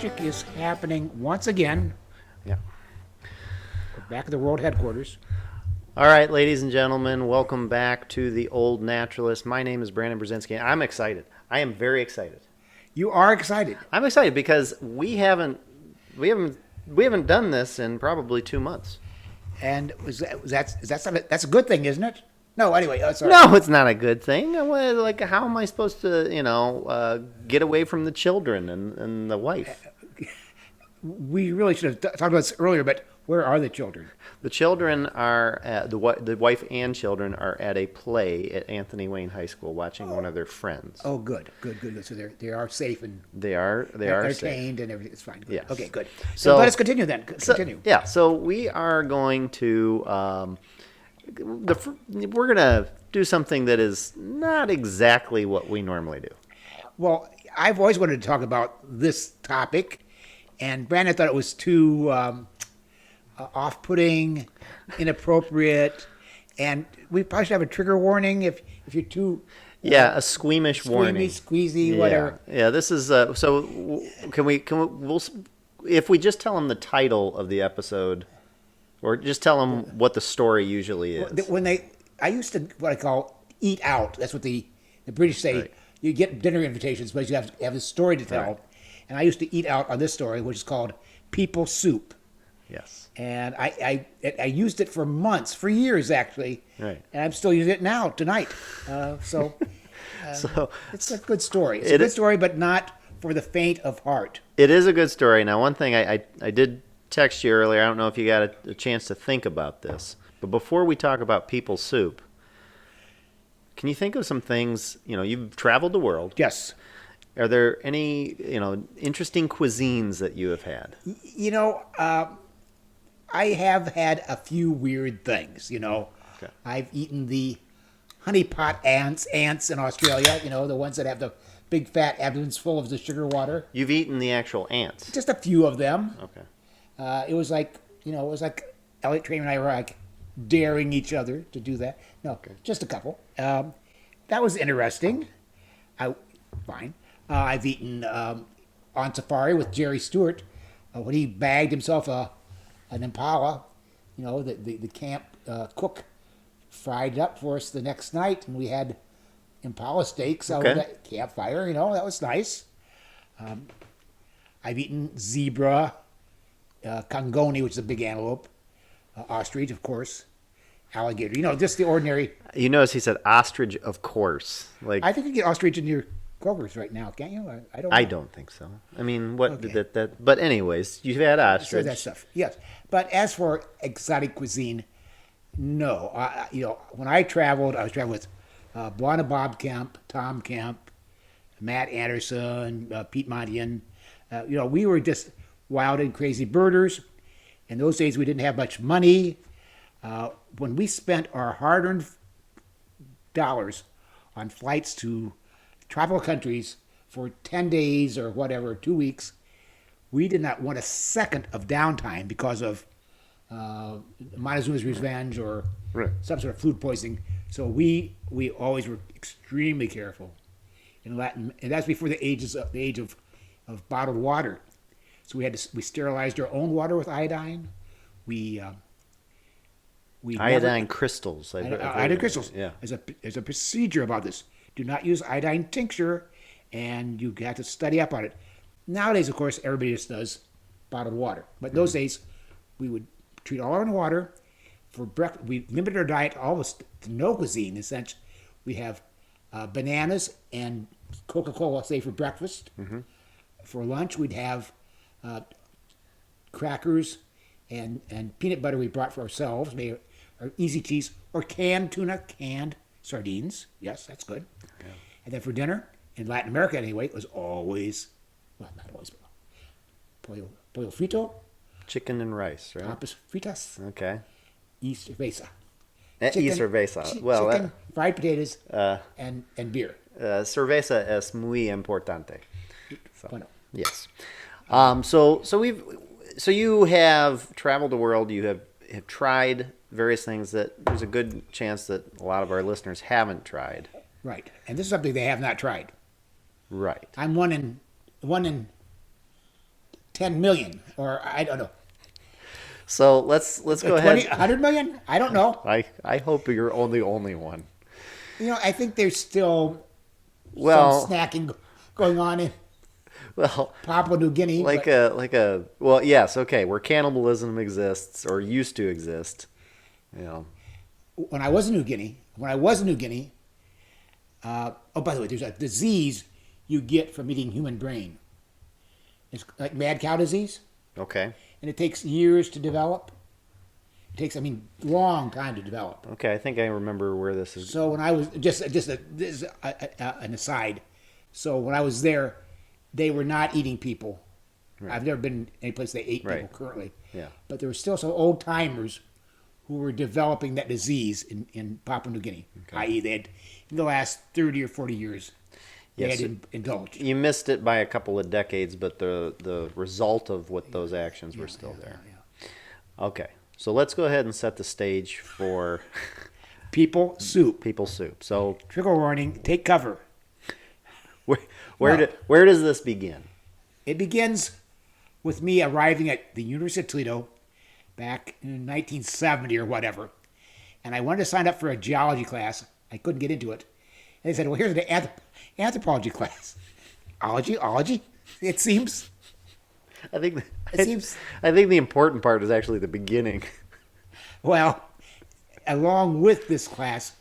magic is happening once again. Yeah. We're back at the world headquarters. All right, ladies and gentlemen, welcome back to the Old Naturalist. My name is Brandon Brzezinski, and I'm excited. I am very excited. You are excited. I'm excited because we haven't done this in probably 2 months. And that's a good thing, isn't it? No, anyway, sorry. No, it's not a good thing. Like, how am I supposed to, get away from the children and the wife? We really should have talked about this earlier, but where are the children? The children are the wife and children are at a play at Anthony Wayne High School, watching one of their friends. Oh, good. So they are safe and they are entertained and everything. It's fine. Good. Yes. Okay, good. So let us continue then. Continue. So we are going to we're gonna do something that is not exactly what we normally do. Well, I've always wanted to talk about this topic, and Brandon thought it was too off-putting, inappropriate, and we probably should have a trigger warning if you're too a squeamish warning, squeezy, whatever. Yeah. This is so. Can we? We'll if we just tell them the title of the episode, or just tell them what the story usually is. I used to what I call eat out. That's what the British say. Right. You get dinner invitations, but you have a story to tell. Right. And I used to eat out on this story, which is called People Soup. Yes. And I used it for months, for years actually. Right. And I'm still using it now, tonight. So it's a good story. It's a good story, but not for the faint of heart. It is a good story. Now, one thing I did text you earlier. I don't know if you got a chance to think about this. But before we talk about People Soup, can you think of some things, you've traveled the world. Yes. Are there any, interesting cuisines that you have had? I have had a few weird things, Okay. I've eaten the honeypot ants in Australia, the ones that have the big fat abdomens full of the sugar water. You've eaten the actual ants? Just a few of them. Okay. It was like, Elliot Tramer and I were like daring each other to do that. No, Okay. just a couple. That was interesting. Fine. I've eaten on safari with Jerry Stewart when he bagged himself an impala. The camp cook fried it up for us the next night, and we had impala steaks out of that campfire. That was nice. I've eaten zebra, congoni, which is a big antelope, ostrich, of course, alligator. Just the ordinary. You notice he said ostrich, of course. Like, I think you get ostrich in your Kroger's right now, can't you? I don't know. I don't think so. I mean, what Okay. did that? But anyways, you've had ostrich. So that stuff, yes. But as for exotic cuisine, no. When I was traveling with Buana Bob Kemp, Tom Kemp, Matt Anderson, Pete Montian. We were just wild and crazy birders. In those days, we didn't have much money. When we spent our hard-earned dollars on flights to tropical countries for 10 days or whatever, 2 weeks, we did not want a second of downtime because of Montezuma's revenge or some sort of food poisoning. So we always were extremely careful in Latin, and that's before the age of bottled water. So we sterilized our own water with iodine. We Iodine crystals. Iodine crystals. Yeah. There's a procedure about this. Do not use iodine tincture, and you have to study up on it. Nowadays, of course, everybody just does bottled water. But in those days, we would treat all our own water. For breakfast, we limited our diet almost to no cuisine. Essentially, we have bananas and Coca-Cola, say, for breakfast. Mm-hmm. For lunch, we'd have crackers and peanut butter we brought for ourselves, maybe or easy cheese, or canned tuna, canned sardines. Yes, that's good. Okay. And then for dinner, in Latin America anyway, it was always, well, not always, but pollo frito. Chicken and rice, right? Papas fritas. Okay. Y cerveza. Y cerveza. Well, chicken, fried potatoes, and beer. Cerveza es muy importante. So, Bueno. yes. So you have traveled the world. You have tried various things that there's a good chance that a lot of our listeners haven't tried. Right, and this is something they have not tried. Right. I'm one in 10 million, or I don't know, So let's go 20, ahead. 100 million? I don't know. I hope you're the only one. I think there's still some Well, snacking going on in well, Papua New Guinea. like But a well, yes, okay, where cannibalism exists or used to exist. You know, when I was in New Guinea, oh, by the way, there's a disease you get from eating human brain. It's like mad cow disease, okay, and it takes years to develop. It takes, long time to develop. okay. I think I remember where this is. So when I was this is an aside. So when I was there, they were not eating people. Right. I've never been any place they ate people Right. currently. Yeah. But there were still some old timers who were developing that disease in Papua New Guinea, i.e., they had in the last 30 or 40 years they Yes. had indulged. You missed it by a couple of decades, but the result of what those actions were still there. Yeah. Okay, so let's go ahead and set the stage for People soup. people soup. So Trigger warning. Take cover. where Well- where does this begin? It begins with me arriving at the University of Toledo back in 1970 or whatever, and I wanted to sign up for a geology class. I couldn't get into it. And they said, "Well, here's an anthropology class." Ology? It seems. I think It seems- I think the important part is actually the beginning. Well, along with this class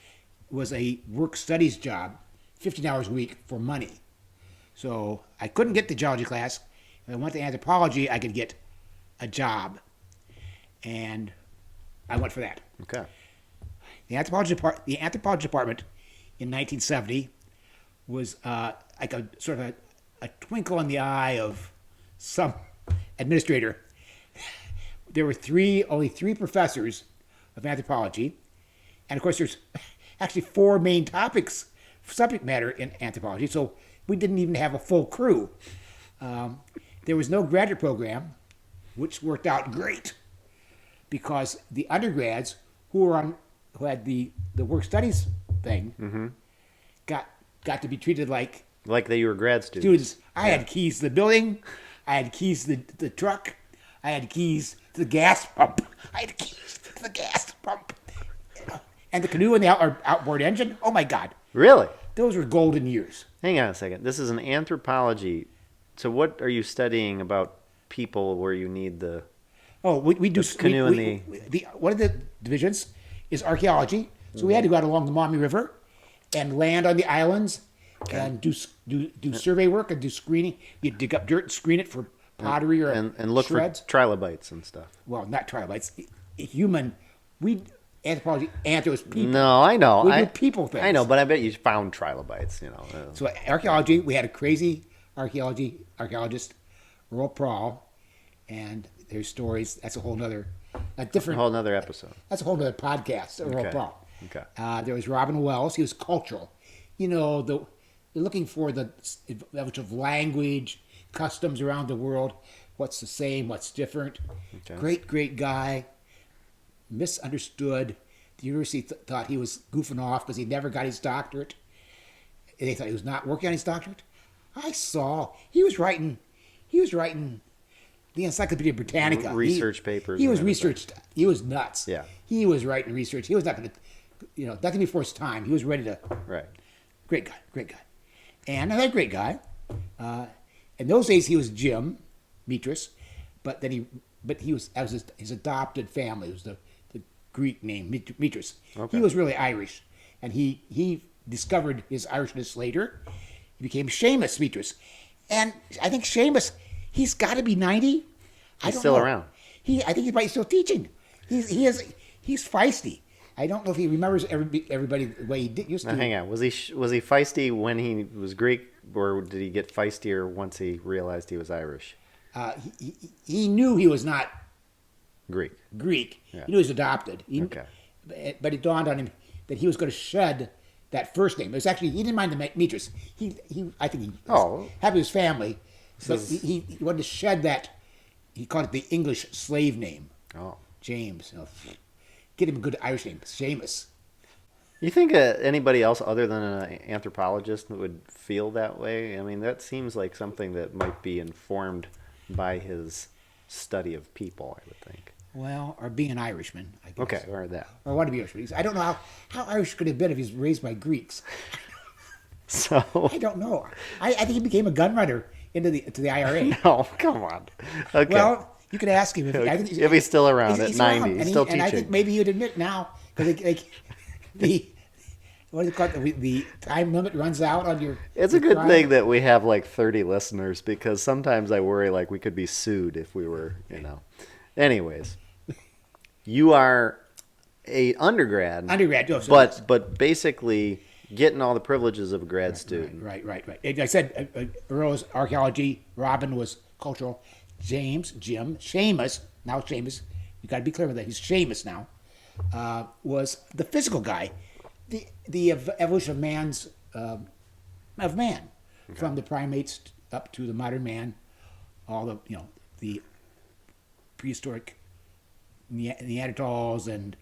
was a work studies job, 15 hours a week for money. So I couldn't get the geology class. If I went to anthropology, I could get a job. And I went for that. Okay. The anthropology department in 1970 was like a sort of a twinkle in the eye of some administrator. There were only three professors of anthropology, and of course there's actually four main subject matter in anthropology. So we didn't even have a full crew. There was no graduate program, which worked out great because the undergrads who had the work studies thing got to be treated like Like that you were grad students. students. I had keys to the building, I had keys to the truck, I had keys to the gas pump, I had keys to the gas pump, and the canoe and the outboard engine. Oh my God, Really? those were golden years. Hang on a second. This is an anthropology. So what are you studying about people where you need the Oh, we do canoe and the one of the divisions is archaeology. So we had to go out along the Maumee River and land on the islands and do survey work and do screening. You dig up dirt and screen it for pottery or and look shreds. for trilobites and stuff? Well, not trilobites. Human. Anthropology. Anthro is people. No, I know. We do people things. I know, but I bet you found trilobites. You know. So archaeology, we had a crazy archaeologist, Earl Prawl, and there's stories. That's a whole nother, a a different. whole nother episode. That's a whole other podcast. Earl Okay. Prawl. Okay. There was Robin Wells. He was cultural. They're looking for the knowledge of language, customs around the world. What's the same? What's different? Okay. Great guy. Misunderstood. The university thought he was goofing off because he never got his doctorate. And they thought he was not working on his doctorate. I saw he was writing the Encyclopedia Britannica. Research papers He and was everything. researched. He was nuts. Yeah. He was writing research. He was not going to, nothing before his time. He was ready to. Right. Great guy. And another great guy. In those days, he was Jim Mitras, but he was his adopted family. It was the Greek name Mitras. Okay. He was really Irish, and he discovered his Irishness later. He became Seamus Mitras, and I think Seamus, he's got to be 90. He's still around. I think he's probably still teaching. He's feisty. I don't know if he remembers everybody the way he used to. Now, hang on. Was he feisty when he was Greek, or did he get feistier once he realized he was Irish? He knew he was not Greek. Greek. Yeah. He knew he was adopted. Okay. But it dawned on him that he was going to shed that first name. It was actually, he didn't mind the Mitras. I think he was happy with his family, but he wanted to shed that. He called it the English slave name, Oh. James. Get him a good Irish name, Seamus. You think anybody else other than an anthropologist would feel that way? I mean, that seems like something that might be informed by his study of people, I would think. Well, or being an Irishman, I guess. Okay, or that. Or want to be Irishman. I don't know how Irish could have been if he's raised by Greeks. So, I don't know. I think he became a gun runner to the IRA. no, come on. Okay. Well, you could ask him if he's still around at 90, around, he's still and I teaching. think maybe he'd admit now because the what is it called? The time limit runs out on your. It's a your good crime. thing that we have like 30 listeners because sometimes I worry like we could be sued if we were, Anyways, you are a undergrad. Undergrad, so but basically getting all the privileges of a grad student. Right. And I said Earl was archaeology, Robin was cultural, Jim, Seamus, now Seamus, you got to be clear with that, he's Seamus now, was the physical guy, the evolution of man, from the primates up to the modern man, all the prehistoric Neanderthals and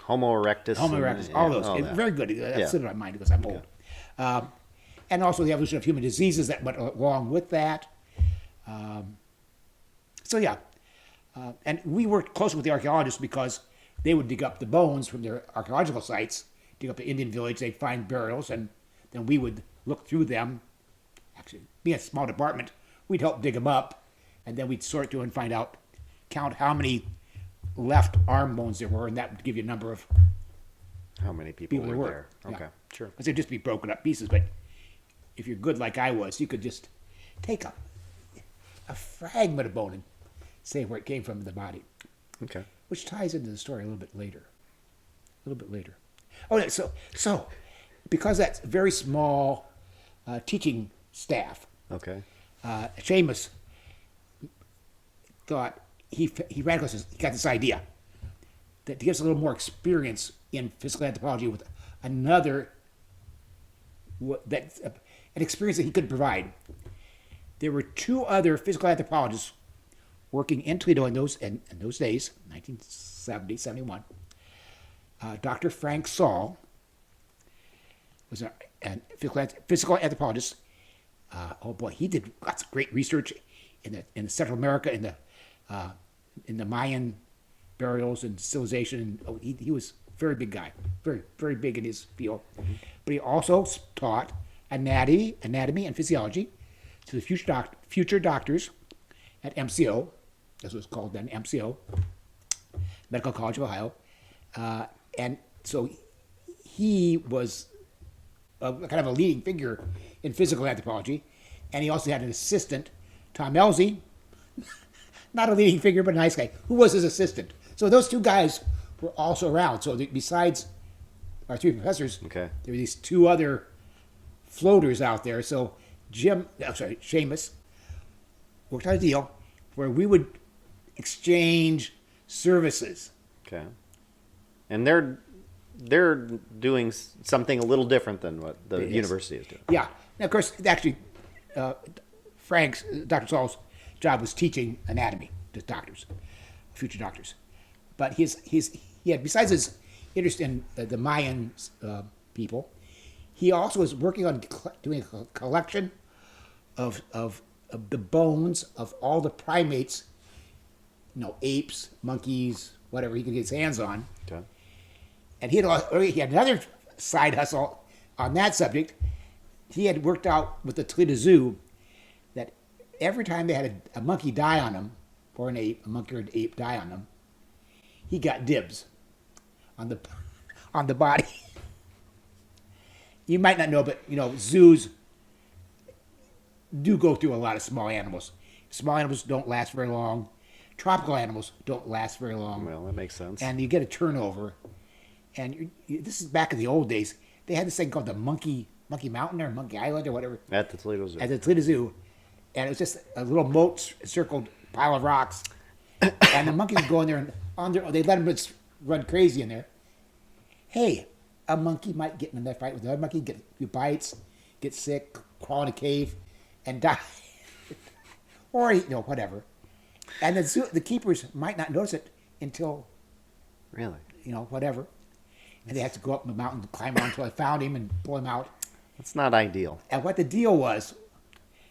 Homo erectus. Homo erectus, all those. Very good. That slipped my mind because I'm old. And also the evolution of human diseases that went along with that. And we worked closely with the archaeologists because they would dig up the bones from their archaeological sites, dig up the Indian village, they'd find burials, and then we would look through them. Actually, being a small department, we'd help dig them up, and then we'd sort through and count how many left arm bones there were, and that would give you a number of How many people there were were. there? Yeah. Okay, sure. because they'd just be broken up pieces. But if you're good like I was, you could just take a fragment of bone and say where it came from in the body, Okay. which ties into the story a little bit later. Oh, yeah, so because that's a very small teaching staff, Okay. Seamus thought he got this idea that to give us a little more experience in physical anthropology with an experience that he could provide. There were two other physical anthropologists working in Toledo in those days, 1970, 71. Dr. Frank Saul was a physical anthropologist. He did lots of great research in Central America, in the Mayan burials and civilization. He was a very big guy, very, very big in his field. Mm-hmm. But he also taught anatomy and physiology to the future doctors at MCO, as it was called then, MCO, Medical College of Ohio. And so he was kind of a leading figure in physical anthropology. And he also had an assistant, Tom Elsey, not a leading figure, but a nice guy, who was his assistant. So those two guys were also around. So besides our three professors, Okay. there were these two other floaters out there. So Seamus worked out a deal where we would exchange services. Okay. And they're doing something a little different than what the Yes. university is doing. Yeah. Now, of course, actually, Dr. Saul's job was teaching anatomy to doctors, future doctors. But he had, besides his interest in the Mayan people, he also was working on doing a collection of the bones of all the primates, apes, monkeys, whatever he could get his hands on. Okay. And he had another side hustle on that subject. He had worked out with the Toledo Zoo that every time they had a monkey die on them, or a monkey or an ape die on them, he got dibs on the body. You might not know, but zoos do go through a lot of small animals. Small animals don't last very long. Tropical animals don't last very long. Well, that makes sense. And you get a turnover. And this is back in the old days. They had this thing called the Monkey Mountain or Monkey Island or whatever At the Toledo Zoo. at the Toledo Zoo, and it was just a little moat encircled pile of rocks, and the monkeys would go in there and they let them just run crazy in there. Hey, a monkey might get in that fight with another monkey, get a few bites, get sick, crawl in a cave, and die, or whatever. And the keepers might not notice it until Really? whatever. And they have to go up the mountain, climb around until I found him and pull him out. That's not ideal. And what the deal was,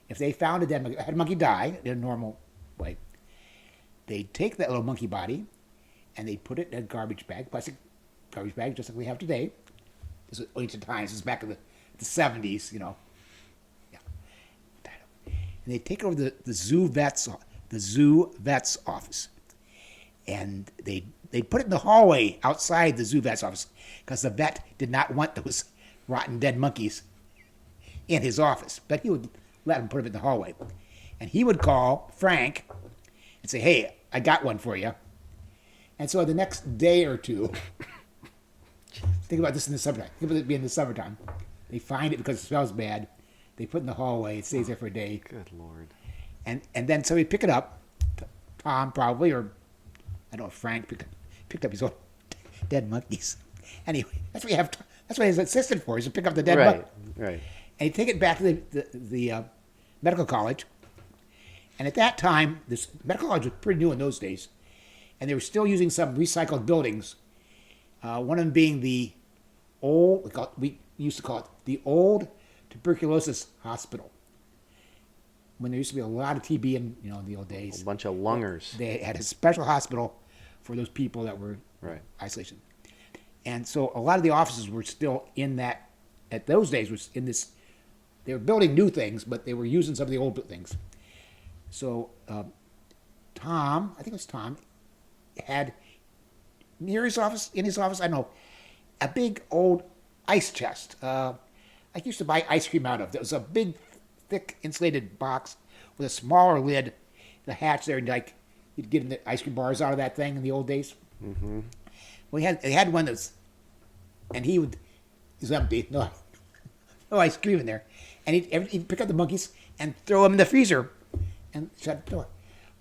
if they found a dead monkey, had a monkey die in a normal way, they'd take that little monkey body and they'd put it in a garbage bag, plastic garbage bag, just like we have today. This was ancient times. This is back in the 70s, you know. Yeah. And they'd take it over the zoo vet's office, and they'd put it in the hallway outside the zoo vet's office because the vet did not want those rotten dead monkeys in his office, but he would let him put them in the hallway. And he would call Frank and say, "Hey, I got one for you." And so the next day or two, think about this in the summertime. Think about it being in the summertime. They find it because it smells bad. They put it in the hallway. It stays there for a day. Good Lord. And then somebody pick it up, Tom probably, or I don't know, Frank picked up his own dead monkeys. Anyway, that's what his assistant for, is to pick up the dead monkey. Right. And he'd take it back to the medical college. And at that time, this medical college was pretty new in those days, and they were still using some recycled buildings. One of them being the old, we used to call it the old tuberculosis hospital. When there used to be a lot of TB in the old days, A bunch of lungers. they had a special hospital for those people that were Right. isolation. And so a lot of the offices were still in that. At those days, was in this. They were building new things, but they were using some of the old things. So Tom, I think it was Tom, had near his office, in his office, I don't know, a big old ice chest. I used to buy ice cream out of. There was a big, thick, insulated box with a smaller lid, the hatch there, and like you'd get the ice cream bars out of that thing in the old days. Mm-hmm. Well, they had one that's, and he was empty, no ice cream in there, and he'd pick up the monkeys and throw them in the freezer, and shut the door.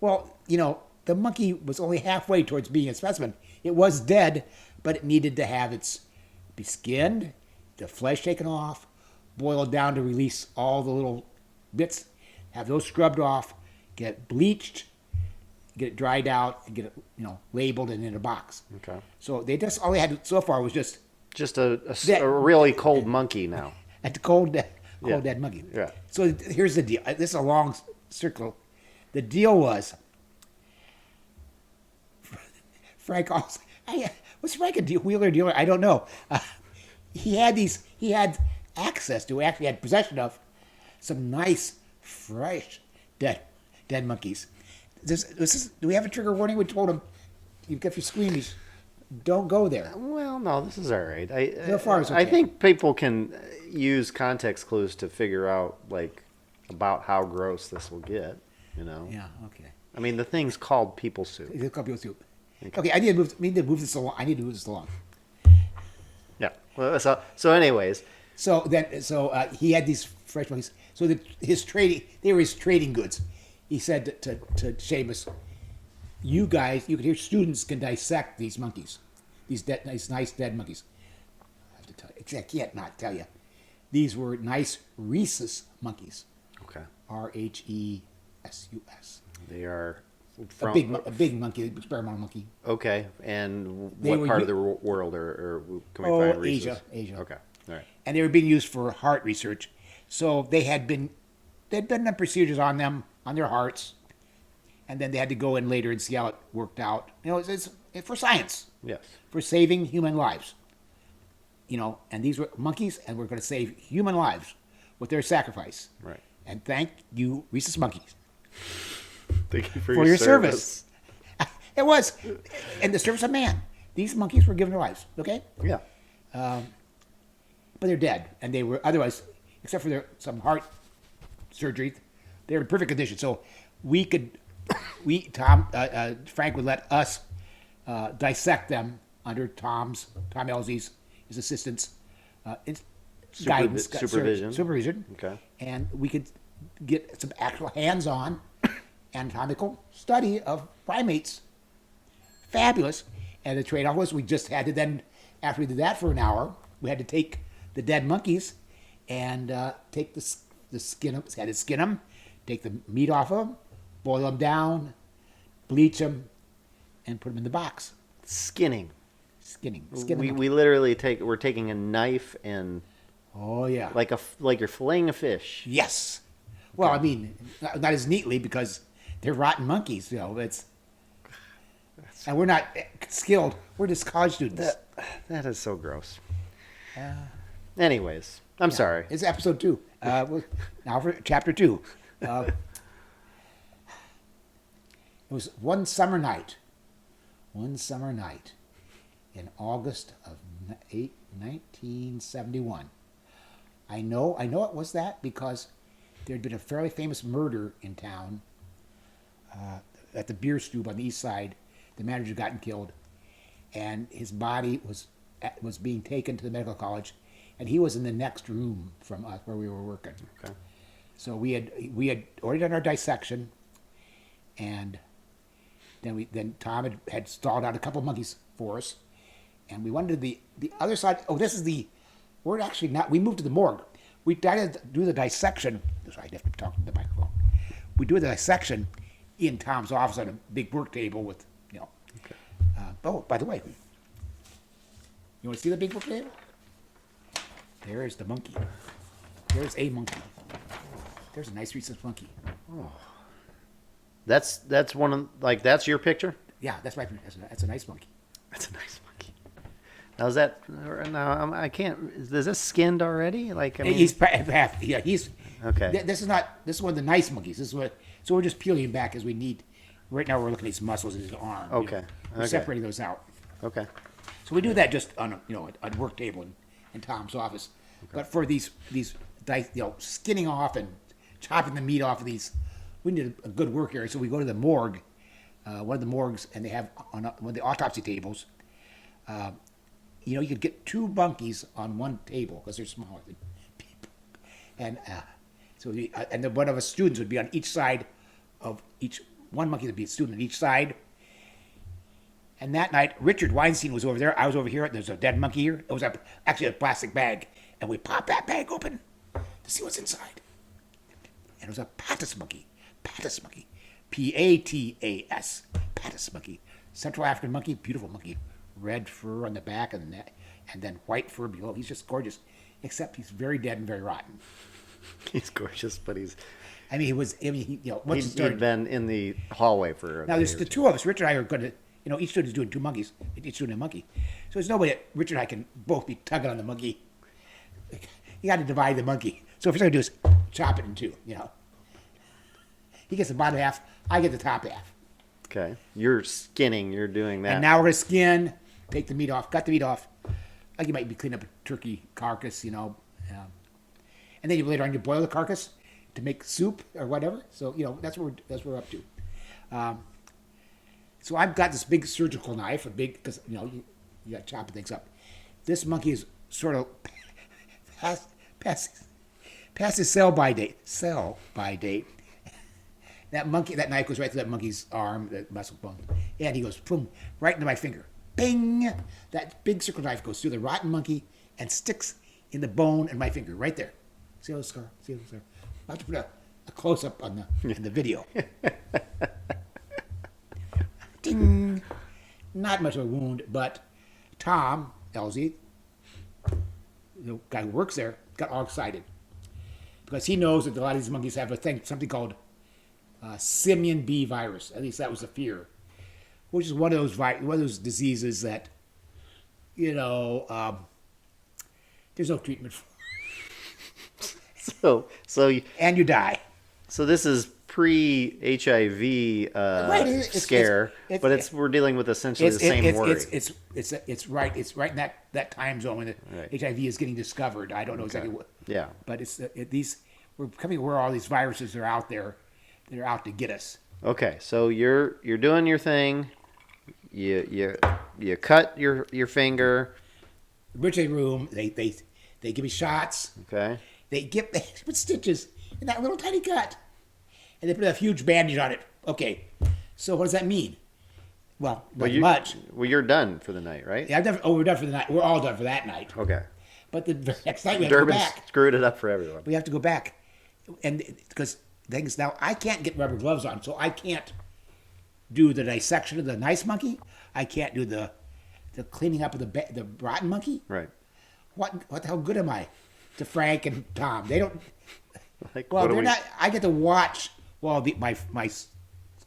Well, the monkey was only halfway towards being a specimen. It was dead, but it needed to be skinned, the flesh taken off, boiled down to release all the little bits, have those scrubbed off, get it bleached, get it dried out, and get it labeled and in a box. Okay. So they just all they had so far was just a really cold monkey now. at the cold dead monkey. Yeah. So here's the deal. This is a long circle. The deal was Frank also. Was Frank a wheeler dealer? I don't know. He had access to, actually had possession of, some nice, fresh, dead monkeys. Do we have a trigger warning? We told him, if you're squeamish, don't go there. Well, no, this is all right. So far, it's okay. I think people can use context clues to figure out about how gross this will get. Yeah. Okay. I mean, the thing's called people soup. It's called people soup. Okay. I need to move this along. Yeah. Well, so anyways. So he had these fresh monkeys. So they were his trading goods. He said to Seamus, "You guys, students can dissect these monkeys, these nice dead monkeys." I have to tell you, I can't not tell you. These were nice rhesus monkeys. Okay. RHESUS. They are A big monkey, experimental monkey. Okay. And They what were part of the world or can we find rhesus? Asia. Okay. All right. And they were being used for heart research. So they'd done the procedures on them, on their hearts, and then they had to go in later and see how it worked out. It's for science. Yes. For saving human lives. And these were monkeys, and we're going to save human lives with their sacrifice. Right. And thank you, rhesus monkeys, Thank you for your service. It was in the service of man. These monkeys were given their lives. Okay. Yeah. But they're dead, and they were otherwise, except for some heart surgery, they were in perfect condition. So Frank would let us dissect them under Tom Elsie's, his assistant's guidance, supervision. Okay. And we could get some actual hands-on anatomical study of primates. Fabulous. And the trade-off was we just had to then, after we did that for an hour, we had to take the dead monkeys and take the skin, had to skin them, take the meat off of them, boil them down, bleach them, and put them in the box. Skinning. We literally we're taking a knife and oh yeah, like you're filleting a fish. Yes, Well, I mean, not as neatly because they're rotten monkeys. You know, and we're not skilled. We're just college students. That is so gross. Anyways, I'm sorry. It's episode 2. Now for chapter 2. It was one summer night in August of 1971. I know it was that because there had been a fairly famous murder in town at the beer stube on the east side. The manager had gotten killed, and his body was being taken to the medical college, and he was in the next room from us where we were working. Okay. So we had already done our dissection, and then Tom had stalled out a couple monkeys for us, and we went to the other side. Oh, we're actually not. We moved to the morgue. We tried to do the dissection. Sorry, I have to talk to the microphone. We do the dissection in Tom's office on a big work table with, you know. Okay. Oh, by the way, you want to see the big work table? There's the monkey. There's a monkey. There's a nice recent monkey. That's one of that's your picture. Yeah, that's my. That's a nice monkey. That's a nice monkey. Now is that now? I can't. Is this skinned already? Like I mean, He's half. Yeah, he's okay. This is not. This is one of the nice monkeys. This is what. So we're just peeling him back as we need. Right now we're looking at his muscles in his arm. Okay. We're Okay. separating those out. Okay. So we do that just on a work table in Tom's office. But for these skinning off and chopping the meat off of these, we need a good work area. So we go to the morgue, one of the morgues, and they have on one of the autopsy tables. You could get 2 monkeys on one table because they're smaller than people, and and then one of us students would be on each side of each. One monkey would be a student on each side. And that night, Richard Weinstein was over there. I was over here. There's a dead monkey here. It was actually a plastic bag. And we popped that bag open to see what's inside. And it was a Patas monkey. Patas monkey. Patas. Patas monkey. Central African monkey. Beautiful monkey. Red fur on the back and the neck. And then white fur below. He's just gorgeous. Except he's very dead and very rotten. He's gorgeous, but he's. I mean, he was. I mean, once He'd been in the hallway for. Now, there's the 2 of us. Richard and I are going to. Each student is doing 2 monkeys. Each student a monkey. So there's no way that Richard and I can both be tugging on the monkey. You got to divide the monkey. So if you're going to do is chop it in 2, He gets the bottom half. I get the top half. Okay. You're skinning. You're doing that. And now we're going to skin, take the meat off, cut the meat off. Like you might be cleaning up a turkey carcass, And then later on you boil the carcass to make soup or whatever. So, that's what we're up to. So I've got this big surgical knife, because you got to chop things up. This monkey is sort of past his sell by date. That knife goes right through that monkey's arm, that muscle bone, and he goes boom right into my finger. Bing! That big circle knife goes through the rotten monkey and sticks in the bone in my finger right there. See the scar? I'll have to put a close up on the video. Ding! Not much of a wound, but Tom Elsie, the guy who works there, got all excited because he knows that a lot of these monkeys have something called simian bee virus. At least that was the fear, which is one of those diseases that there's no treatment for. And you die. So this is pre-HIV scare, but we're dealing with essentially the same worry. It's right in that time zone when the HIV is getting discovered. I don't know exactly what. Yeah. But we're coming where all these viruses are out there. They're out to get us. Okay, so you're doing your thing. You cut your finger. Emergency room. They give me shots. Okay. They put stitches in that little tiny cut. And they put a huge bandage on it. Okay, so what does that mean? Well, not much. Well, you're done for the night, right? Yeah, we're done for the night. We're all done for that night. Okay. But the next night we have to go back. Screwed it up for everyone. We have to go back. And because things now, I can't get rubber gloves on, so I can't do the dissection of the nice monkey. I can't do the cleaning up of the rotten monkey. Right. What the hell good am I to Frank and Tom? They don't. Like, Well, what do they're we? not. I get to watch while my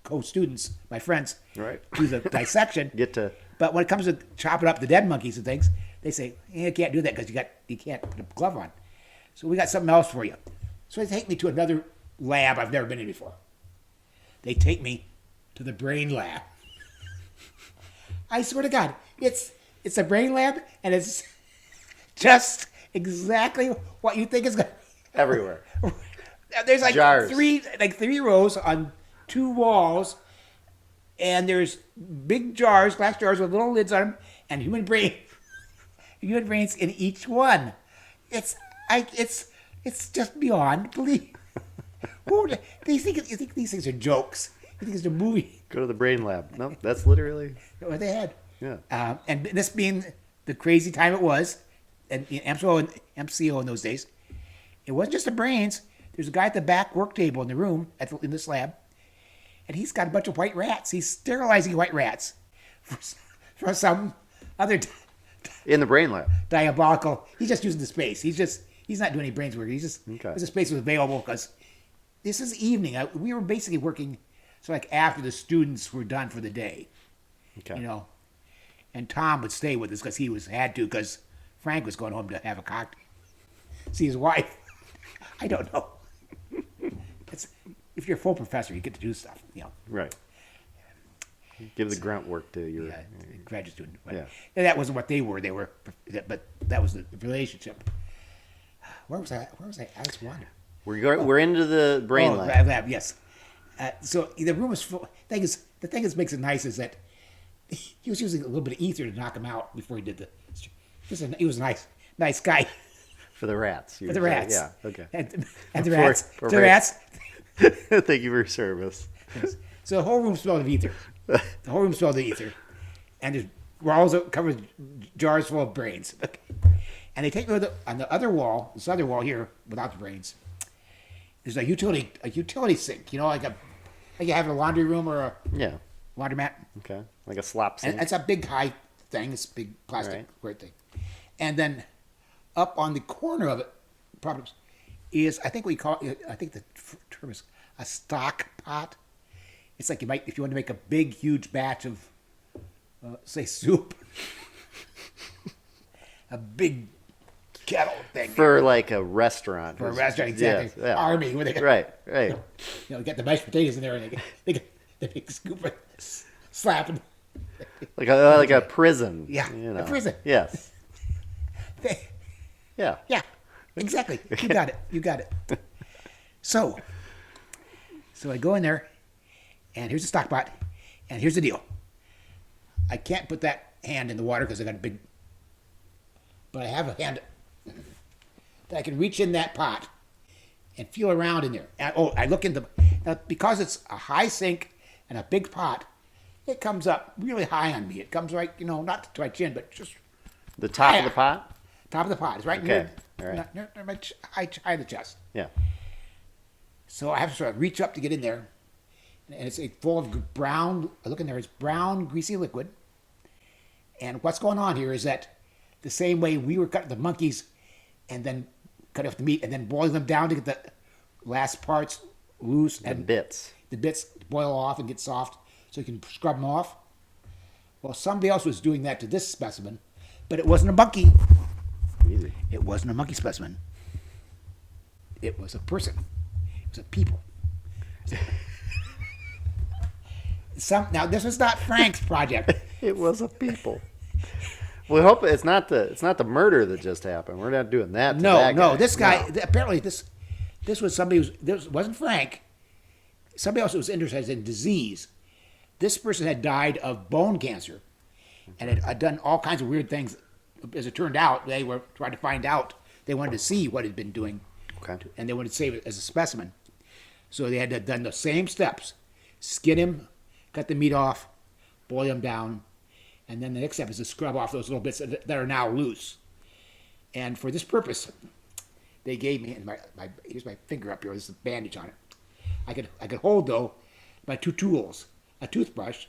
co-students, my friends, Right. do the dissection. Get to. But when it comes to chopping up the dead monkeys and things, they say you can't do that because you can't put a glove on. So we got something else for you. So they take me to another lab I've never been in before. They take me to the brain lab. I swear to God, it's a brain lab, and it's just exactly what you think is going. Everywhere. There's like Jars. three rows on 2 walls, and there's big jars, glass jars with little lids on them, and human brains in each one. It's just beyond belief. You think these things are jokes? You think it's a movie? Go to the brain lab. No, that's literally. What they had. Yeah. And this being the crazy time it was, and MCO in those days, it wasn't just the brains. There's a guy at the back work table in the room in this lab, and he's got a bunch of white rats. He's sterilizing white rats for some other In the brain lab. diabolical. He's just using the space. He's not doing any brains work. He's just Okay. the space was available because this is evening. We were basically working so like after the students were done for the day, Okay. you know. And Tom would stay with us because he had to because Frank was going home to have a cocktail, see his wife. I don't know. If you're a full professor, you get to do stuff, you know. Right. Give the grunt work to your. Graduate student. But Yeah. that wasn't what they were. But that was the relationship. Where was I? I was wondering. We're into the brain lab. Lab, yes. So the room is full. The thing is makes it nice is that he was using a little bit of ether to knock him out before he did the. He was a nice guy. For the rats. For the rats. Yeah. Okay. And the rats. For The rats. Thank you for your service. So the whole room smelled of ether. The whole room smelled of ether. And there's walls covered with jars full of brains. And they take me on the other wall, this other wall here, without the brains, there's a utility sink, you know, like you have in a laundry room or a Yeah. laundromat. Okay. Like a slop sink. And it's a big high thing, it's a big plastic Right. weird thing. And then up on the corner of it, probably is I think the term is a stock pot. It's like if you want to make a big, huge batch of, say, soup, a big kettle thing For like a restaurant. for a restaurant, exactly. Yes, yeah. Army, where they got, Right. you know, get the mashed potatoes in there and they get the big scoop of slapping. Like a prison. Yeah, You a know. prison. Yes. They, Yeah. yeah, exactly. You got it. You got it. So I go in there, and here's the stock pot, and here's the deal. I can't put that hand in the water because I got a big, but I have a hand that I can reach in that pot and feel around in there. And, I look in now because it's a high sink and a big pot. It comes up really high on me. It comes right, you know, not to my chin, but just The top of the pot? top of the pot. It's right Okay, near, all right. near my high of the chest. Yeah. So I have to sort of reach up to get in there, and it's full of brown. I look in there; it's brown, greasy liquid. And what's going on here is that the same way we were cutting the monkeys, and then cut off the meat, and then boiling them down to get the last parts loose The and bits. the bits boil off and get soft, so you can scrub them off. Well, somebody else was doing that to this specimen, but it wasn't a monkey. Easy. It wasn't a monkey specimen. It was a person. It was a people. Now this was not Frank's project. It was a people. We hope it's not the murder that just happened. We're not doing that. To that No. guy. This guy apparently this was somebody this wasn't Frank. Somebody else who was interested in disease. This person had died of bone cancer, and had done all kinds of weird things. As it turned out, they were trying to find out. They wanted to see what he'd been doing, Okay. and they wanted to save it as a specimen. So they had done the same steps: skin him, cut the meat off, boil him down, and then the next step is to scrub off those little bits that are now loose. And for this purpose, they gave me, and here's my finger up here. There's a bandage on it. I could hold though my 2 tools: a toothbrush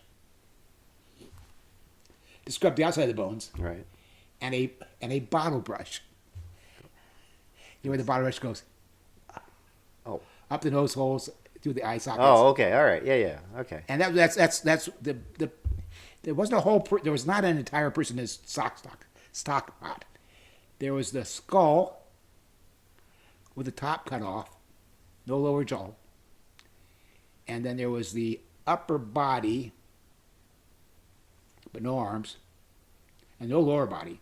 to scrub the outside of the bones, Right. and a bottle brush. You know where the bottle brush goes Oh. up the nose holes through the eye sockets. Oh, okay. All right. Yeah, yeah. Okay. And that's the there wasn't a whole there was not an entire person in his stock pot. There was the skull with the top cut off, no lower jaw, and then there was the upper body, but no arms, and no lower body.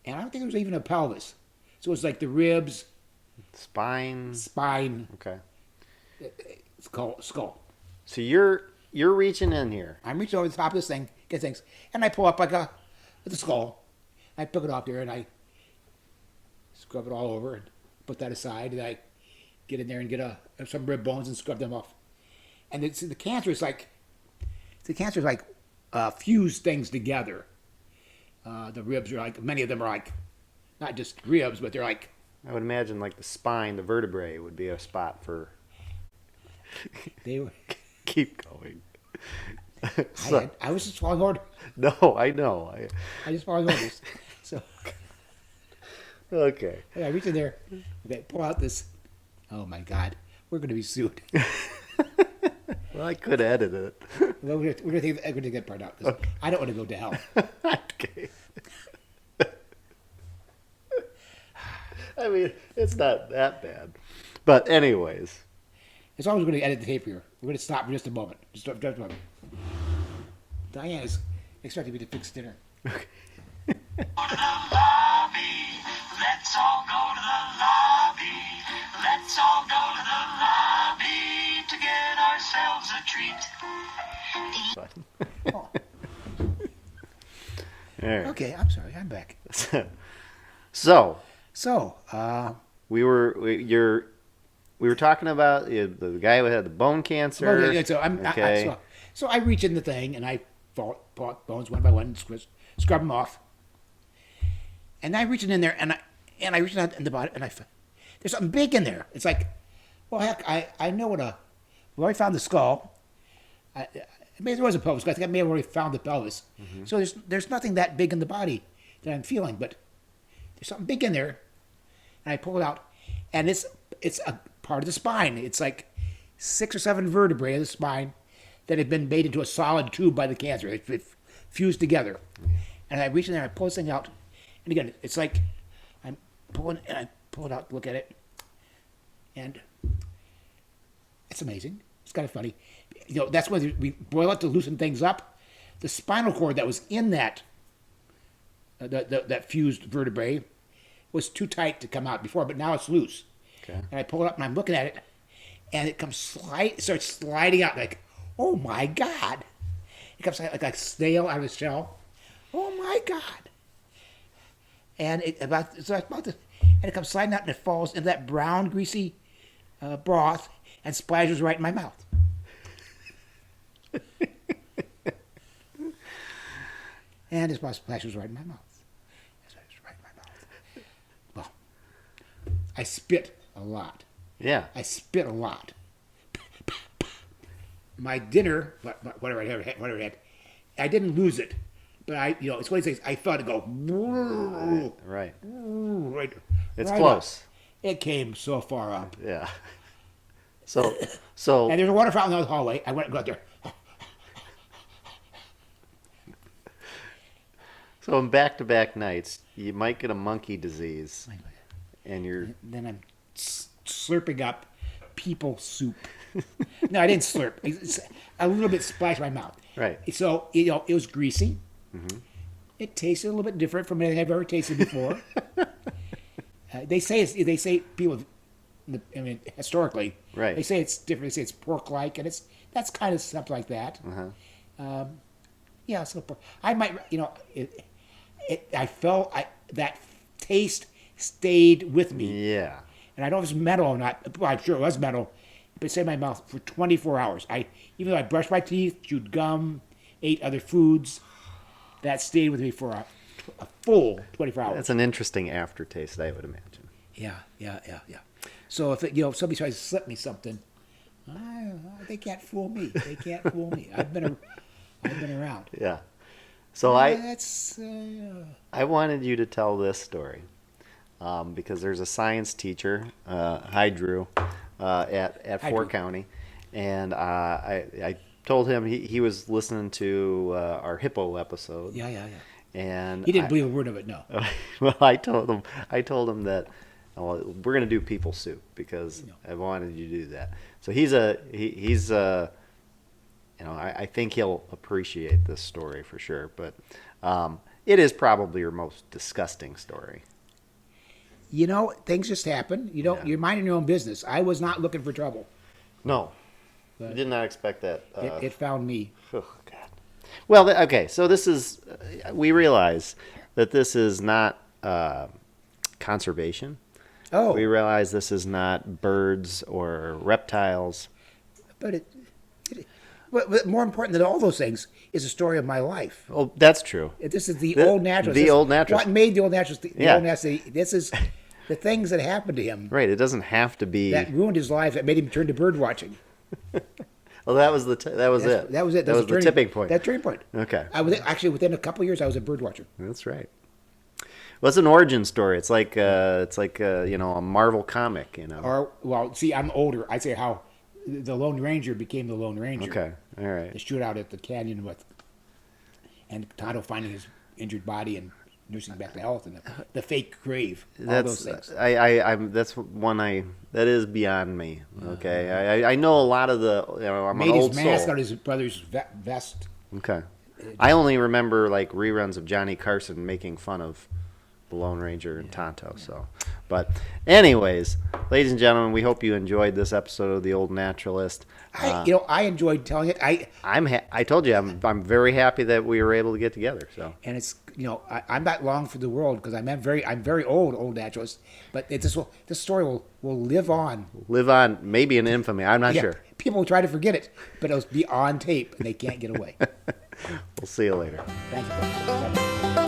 And I don't think there was even a pelvis. So it was like the ribs, Spine. spine, Okay. skull. So you're reaching in here. I'm reaching over the top of this thing, get things, and I pull up the skull. I pick it off there and I scrub it all over and put that aside. And I get in there and get some rib bones and scrub them off. And the cancer is like fused things together. The ribs are like, many of them are like, not just ribs, but they're like. I would imagine like the spine, the vertebrae would be a spot for. They were. Keep going. I was just following orders. No, I know. I just following orders. So. Okay. I reach in there. Okay, pull out this. Oh my God, we're going to be sued. Well, I could edit it. Well, we're going to take that part out because Okay. I don't want to go to hell. Okay. I mean, it's not that bad. But anyways. It's always going to edit the tape here. We're going to stop for just a moment. Just a moment. Diane is expecting me to fix dinner. Okay. Go to the lobby. Let's all go to the lobby. Let's all go to the lobby to get ourselves a treat. Oh, All right. okay, I'm sorry. I'm back. So So, we were talking about the guy who had the bone cancer. okay, Okay. so I reach in the thing and I pull bones one by one and scrub them off. And I reach in there and I reach out in the bottom and there's something big in there. It's like, well, heck, I know we already found the skull. Maybe there was a pelvis. I think I may have already found the pelvis. Mm-hmm. So there's nothing that big in the body that I'm feeling, but there's something big in there. And I pull it out, and it's a part of the spine. It's like 6 or 7 vertebrae of the spine that have been made into a solid tube by the cancer. It fused together. And I reach in there, I pull this thing out, and again, it's like I'm pulling, and I pull it out, look at it, and it's amazing. It's kind of funny. You know, that's when we boil it to loosen things up. The spinal cord that was in that that fused vertebrae was too tight to come out before, but now it's loose. Okay. And I pull it up and I'm looking at it, and it starts sliding out like, oh my God! It comes like a snail out of its shell. Oh my God! And it comes sliding out and it falls into that brown greasy broth and splashes right in my mouth. And it splashes right in my mouth. Well, I spit a lot. Yeah. I spit a lot. My dinner, whatever I had, I didn't lose it, but it's one of these things. I felt it go. Right. Right. It's right close. Up. It came so far up. Yeah. So. And there's a water fountain in the hallway. I went and got there. So in back-to-back nights, you might get a monkey disease, and you're. Then I'm slurping up people soup. No, I didn't slurp. It's a little bit splashed my mouth. Right. So it was greasy. Mm-hmm. It tasted a little bit different from anything I've ever tasted before. They say people, I mean, historically, Right. They say it's different. They say it's pork-like, and that's kind of stuff like that. Uh-huh. Yeah, so I might, I felt that taste stayed with me. Yeah. And I don't know if it's mental or not. Well, I'm sure it was mental. But it stayed in my mouth for 24 hours. Even though I brushed my teeth, chewed gum, ate other foods, that stayed with me for a full 24 hours. That's an interesting aftertaste, I would imagine. Yeah. So if somebody tries to slip me something, they can't fool me. They can't fool me. I've been around. Yeah. So That's I wanted you to tell this story. because there's a science teacher, hi Drew, at Hi, Fort Drew. County, and I told him he was listening to our hippo episode, Yeah. and He didn't believe a word of it. No. well, I told him that well, we're gonna do people soup because I wanted you to do that. So he's I think he'll appreciate this story for sure. But it is probably your most disgusting story. Things just happen. You're minding your own business. I was not looking for trouble. No, I But did not expect that. it found me. Oh God. Well, okay. So this is we realize that this is not conservation. Oh, We realize this is not birds or reptiles. but but more important than all those things is the story of my life. Oh, that's true. This is the The- old naturalist. the This- old naturalist. What made the old naturalist? The Yeah. old naturalist. This is the things that happened to him Right. It doesn't have to be. that ruined his life. That made him turn to bird watching. Well, that was that was it. That was it. That was the tipping point. That turning point. Okay. I was actually within a couple of years. I was a bird watcher. That's right. Well, it's an origin story. It's like a Marvel comic. See, I'm older. I'd say how the Lone Ranger became the Lone Ranger. Okay. All The right. shootout at the canyon and Tonto finding his injured body and nursing back to health, and the fake grave. All That's those things. I'm that's one that is beyond me. Okay. I know a lot of the I'm Made an his old mask soul. out of his brother's vest. Okay. I only remember like reruns of Johnny Carson making fun of the Lone Ranger and Tonto. So, but anyways, ladies and gentlemen, we hope you enjoyed this episode of The Old Naturalist. I enjoyed telling it. I told you I'm very happy that we were able to get together. So And it's I'm not long for the world because I'm very old naturalist. But this story will live on. live on, maybe in infamy. I'm not Yeah, sure. people will try to forget it, but it'll be on tape and they can't get away. We'll see you later. Thank you.